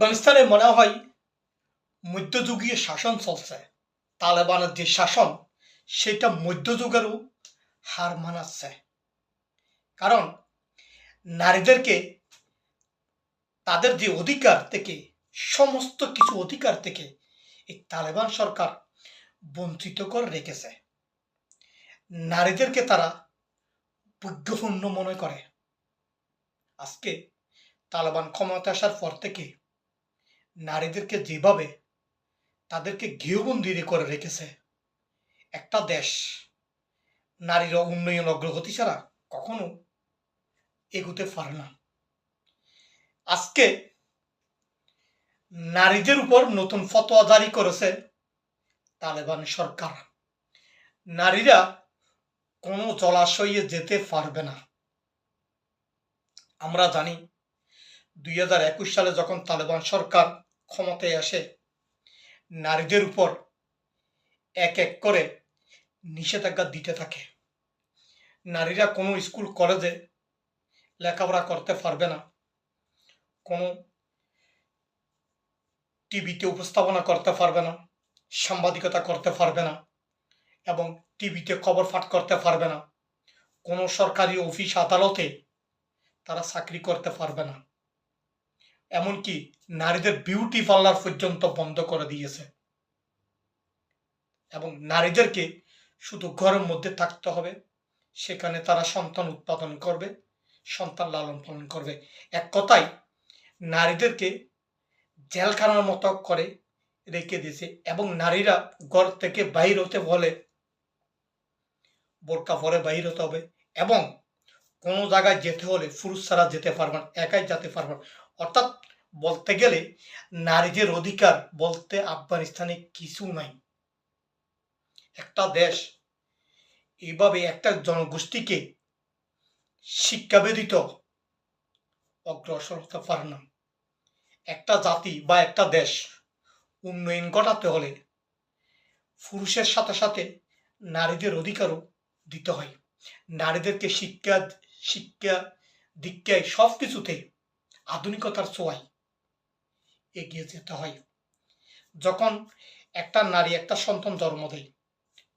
আফগানিস্তানে মনে হয় মধ্যযুগীয় শাসন চলছে। তালেবানের যে শাসন সেটা মধ্যযুগেরও হার মানাচ্ছে। কারণ নারীদেরকে তাদের যে অধিকার থেকে সমস্ত কিছু অধিকার থেকে এই তালেবান সরকার বঞ্চিত করে রেখেছে। নারীদেরকে তারা বৈজ্ঞাপন্য মনে করে। আজকে তালেবান ক্ষমতা আসার পর থেকে নারীদেরকে যেভাবে তাদেরকে গৃহবন্দী করে রেখেছে, একটা দেশ নারীর উন্নয়ন অগ্রগতি ছাড়া কখনো এগোতে পারে না। আজকে নারীদের উপর নতুন ফতোয়া জারি করেছে তালেবান সরকার। নারীরা কোনো জলাশয়ে যেতে পারবে না। আমরা জানি 2021 সালে যখন তালেবান সরকার ক্ষমতায় আসে, নারীদের উপর এক এক করে নিষেধাজ্ঞা দিতে থাকে। নারীরা কোনো স্কুল কলেজে লেখাপড়া করতে পারবে না, কোনো টিভিতে উপস্থাপনা করতে পারবে না, সাংবাদিকতা করতে পারবে না এবং টিভিতে খবর পাঠ করতে পারবে না, কোনো সরকারি অফিস আদালতে তারা চাকরি করতে পারবে না। এমনকি নারীদের বিউটি পার্লার পর্যন্ত বন্ধ করে দিয়েছে এবং নারীদেরকে শুধু ঘরের মধ্যে থাকতে হবে, সেখানে তারা সন্তান উৎপাদন করবে, সন্তান লালন পালন করবে। এক কথায় নারীদেরকে জেলখানার মতো করে রেখে দিয়েছে এবং নারীরা ঘর থেকে বাহির হতে বলে বোরকা পরে বাহির হতে হবে এবং কোনো জায়গায় যেতে হলে পুরুষ ছাড়া যেতে পারবেন, একাই যেতে পারবেন। অর্থাৎ বলতে গেলে নারীদের অধিকার বলতে আফগানিস্তানে কিছু নাই। একটা দেশ এইভাবে একটা জনগোষ্ঠীকে শিক্ষা ব্যতীত অগ্রসর হতে পারে না। একটা জাতি বা একটা দেশ উন্নয়ন ঘটাতে হলে পুরুষের সাথে সাথে নারীদের অধিকারও দিতে হয়। নারীদেরকে শিক্ষা দীক্ষায় সব কিছুতে আধুনিকতার ছোঁয়ায় এগিয়ে যেতে হয়। যখন একটা নারী একটা সন্তান জন্ম দেয়,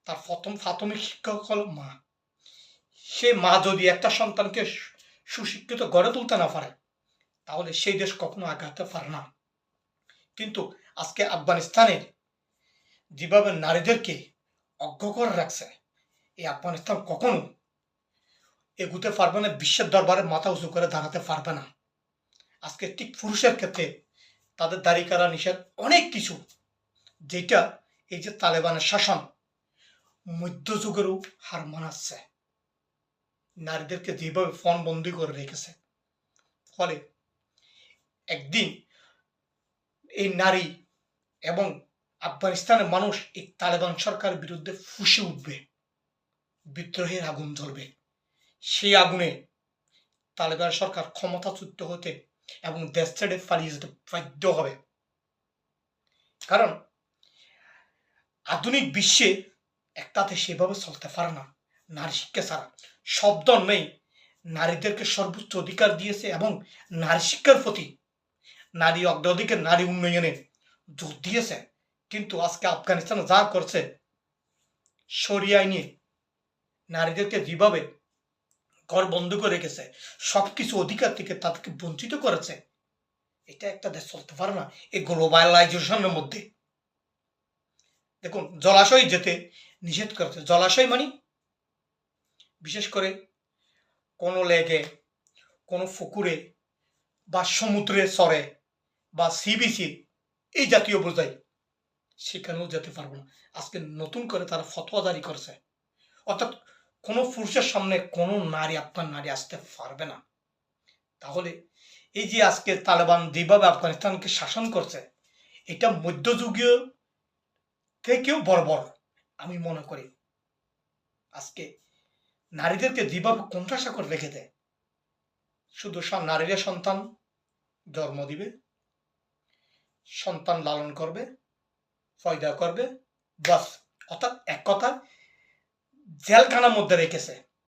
তার প্রথম প্রাথমিক শিক্ষক হল মা। সে মা যদি একটা সন্তানকে সুশিক্ষিত গড়ে তুলতে না পারে, তাহলে সেই দেশ কখনো আগাতে পারে না। কিন্তু আজকে আফগানিস্তানের যেভাবে নারীদেরকে অজ্ঞ করে রাখছে, এই আফগানিস্তান কখনো এগুতে পারবে না, বিশ্বের দরবারে মাথা উঁচু করে দাঁড়াতে পারবে না। আজকে ঠিক পুরুষের ক্ষেত্রে তাদের দাড়ি কাটা নিষেধ, অনেক কিছু, যেটা এই যে তালেবানের শাসন মধ্যযুগেরও হার মানাচ্ছে। নারীদেরকে যেভাবে ফোন বন্দি করে রেখেছে, ফলে একদিন এই নারী এবং আফগানিস্তানের মানুষ এই তালেবান সরকারের বিরুদ্ধে ফুঁসে উঠবে, বিদ্রোহের আগুন জ্বলবে। সেই আগুনে তালেবান সরকার ক্ষমতাচ্যুত হতে এবং দেশ ছেড়ে পালিয়ে যেতে বাধ্য হবে। কারণ আধুনিক বিশ্বে একটাতে সেভাবে চলতে পারে না নারী শিক্ষা ছাড়া। সব ধর্মেই নারীদেরকে সর্বোচ্চ অধিকার দিয়েছে এবং নারী শিক্ষার প্রতি, নারী অগ্রাধিকার, নারী উন্নয়নে জোর দিয়েছে। কিন্তু আজকে আফগানিস্তানে যা করছে, শরিয়া আইনে নারীদেরকে যেভাবে ঘর বন্ধ করে রেখেছে, সবকিছু অধিকার থেকে তাদেরকে বঞ্চিত করেছে, এটা একটা দেশ চলতে পারে না এই গ্লোবালাইজেশনের মধ্যে। দেখুন, জলাশয় যেতে নিষেধ করেছে। জলাশয় মানে বিশেষ করে কোনো লেগে, কোনো পুকুরে বা সমুদ্রে চরে বা সি বিচে এই জাতীয় বোঝায়, সেখানেও যেতে পারবো না। আজকে নতুন করে তারা ফতোয়া জারি করছে, অর্থাৎ কোনো পুরুষের সামনে কোনো নারী, আপনার নারী আসতে পারবে না। তাহলে এই যে আজকে তালেবান যেভাবে আফগানিস্তানকে শাসন করছে, এটা মধ্যযুগীয় থেকেও বর্বর আমি মনে করি। আজকে নারীদেরকে যেভাবে কোণঠাসা করে রেখে দেয়, শুধু নারীরা সন্তান জন্ম দিবে, সন্তান লালন করবে, পয়দা করবে, বাস। অর্থাৎ এক কথা জেলখানার মধ্যে রেখেছে।